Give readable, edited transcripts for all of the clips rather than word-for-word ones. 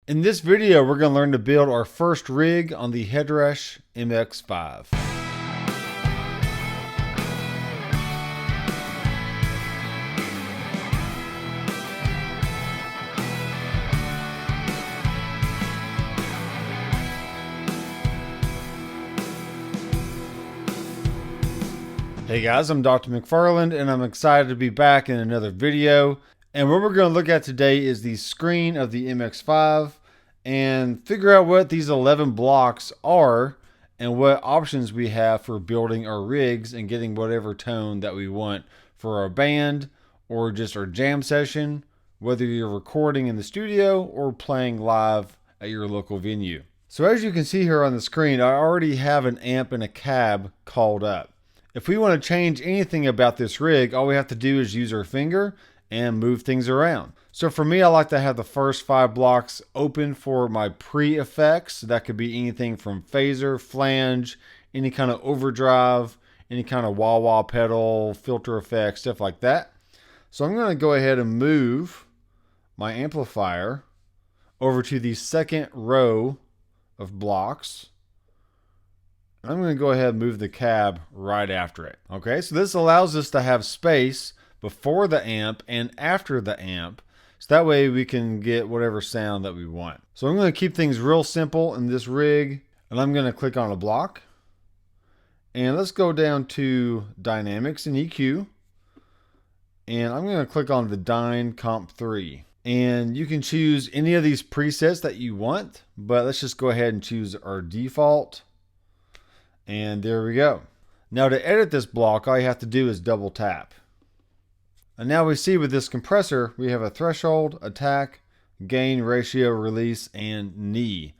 In this video, we're going to learn to build our first rig on the Headrush MX5. Hey guys, I'm Dr. Mcfarland and I'm excited to be back in another video. And what we're going to look at today is the screen of the MX5 and figure out what these 11 blocks are and what options we have for building our rigs and getting whatever tone that we want for our band or just our jam session, whether you're recording in the studio or playing live at your local venue. So as you can see here on the screen, I already have an amp and a cab called up. If we want to change anything about this rig, all we have to do is use our finger and move things around. So for me, I like to have the first 5 blocks open for my pre-effects. That could be anything from phaser, flange, any kind of overdrive, any kind of wah-wah pedal, filter effects, stuff like that. So I'm going to go ahead and move my amplifier over to the second row of blocks. I'm going to go ahead and move the cab right after it. Okay, so this allows us to have space before the amp and after the amp, so that way we can get whatever sound that we want. So I'm going to keep things real simple in this rig, and I'm going to click on a block, and let's go down to Dynamics and EQ, and I'm going to click on the Dyne Comp 3. And you can choose any of these presets that you want, but let's just go ahead and choose our default. And there we go. Now to edit this block, all you have to do is double tap. And now we see with this compressor, we have a threshold, attack, gain, ratio, release, and knee.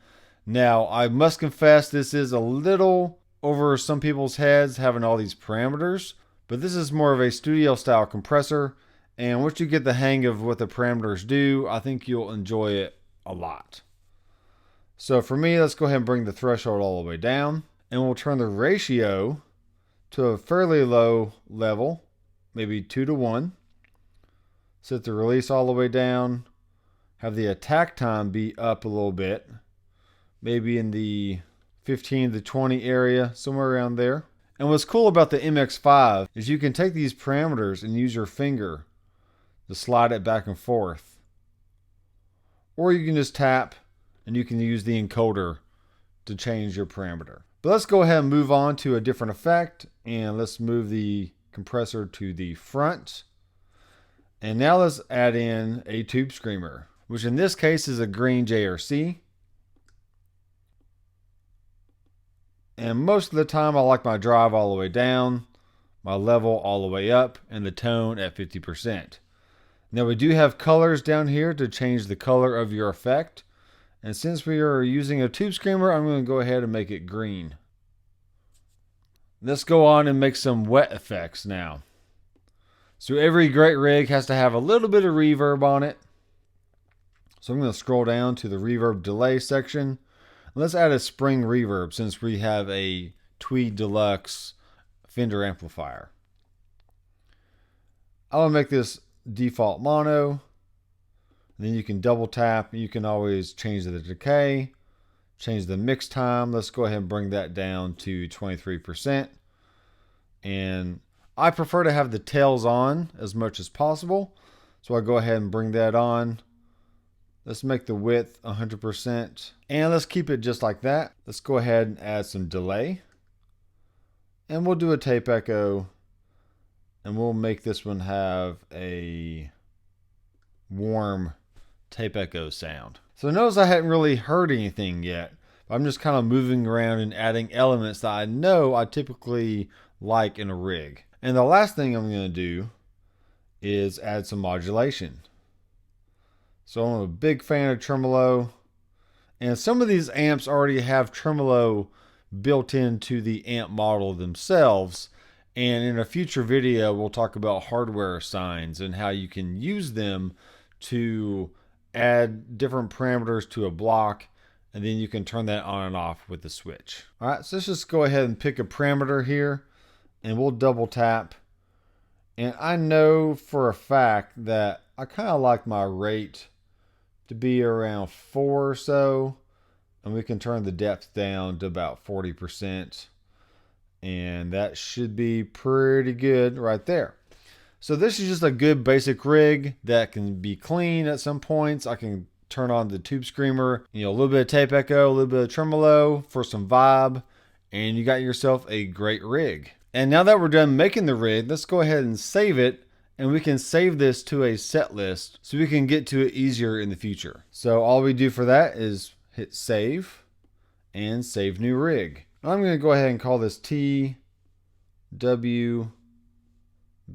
Now I must confess this is a little over some people's heads having all these parameters, but this is more of a studio style compressor. And once you get the hang of what the parameters do, I think you'll enjoy it a lot. So for me, let's go ahead and bring the threshold all the way down. And we'll turn the ratio to a fairly low level, maybe 2:1. Set the release all the way down. Have the attack time be up a little bit, maybe in the 15 to 20 area, somewhere around there. And what's cool about the MX5 is you can take these parameters and use your finger to slide it back and forth. Or you can just tap and you can use the encoder to change your parameter. But let's go ahead and move on to a different effect, and let's move the compressor to the front. And now let's add in a tube screamer, which in this case is a green JRC. And most of the time I like my drive all the way down, my level all the way up, and the tone at 50%. Now we do have colors down here to change the color of your effect. And since we are using a tube screamer, I'm going to go ahead and make it green. Let's go on and make some wet effects now. So every great rig has to have a little bit of reverb on it. So I'm going to scroll down to the reverb delay section. Let's add a spring reverb since we have a Tweed Deluxe Fender amplifier. I'll make this default mono. Then you can double tap. You can always change the decay, change the mix time. Let's go ahead and bring that down to 23%. And I prefer to have the tails on as much as possible. So I'll go ahead and bring that on. Let's make the width 100%. And let's keep it just like that. Let's go ahead and add some delay. And we'll do a tape echo. And we'll make this one have a warm tape echo sound. So notice I hadn't really heard anything yet. I'm just kind of moving around and adding elements that I know I typically like in a rig. And the last thing I'm going to do is add some modulation. So I'm a big fan of tremolo. And some of these amps already have tremolo built into the amp model themselves. And in a future video, we'll talk about hardware signs and how you can use them to add different parameters to a block, and then you can turn that on and off with the switch. All right, so let's just go ahead and pick a parameter here, and we'll double tap. And I know for a fact that I kind of like my rate to be around 4 or so. And we can turn the depth down to about 40%. And that should be pretty good right there. So this is just a good basic rig that can be clean at some points. I can turn on the tube screamer, a little bit of tape echo, a little bit of tremolo for some vibe, and you got yourself a great rig. And now that we're done making the rig, let's go ahead and save it, and we can save this to a set list so we can get to it easier in the future. So all we do for that is hit save and save new rig. I'm going to go ahead and call this TW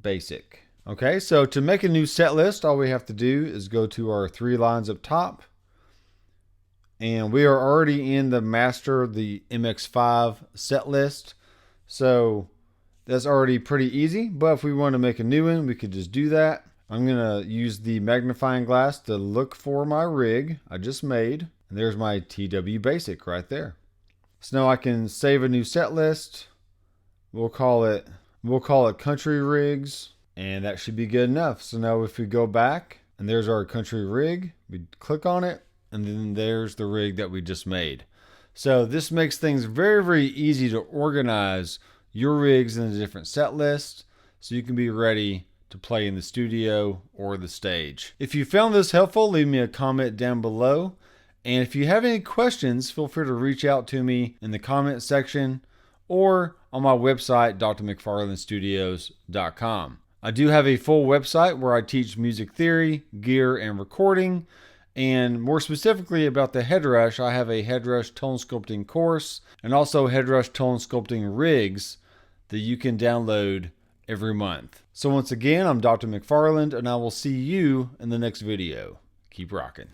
Basic. Okay, so to make a new set list, all we have to do is go to our 3 lines up top. And we are already in the master, the MX5 set list. So that's already pretty easy. But if we want to make a new one, we could just do that. I'm going to use the magnifying glass to look for my rig I just made. And there's my TW Basic right there. So now I can save a new set list. We'll call it Country Rigs, and that should be good enough. So now if we go back, and there's our country rig, we click on it, and then there's the rig that we just made. So this makes things very, very easy to organize your rigs in a different set list, so you can be ready to play in the studio or the stage. If you found this helpful, leave me a comment down below. And if you have any questions, feel free to reach out to me in the comment section or on my website, drmcfarlandstudios.com. I do have a full website where I teach music theory, gear, and recording. And more specifically about the Headrush, I have a Headrush tone sculpting course and also Headrush tone sculpting rigs that you can download every month. So once again, I'm Dr. McFarland, and I will see you in the next video. Keep rocking.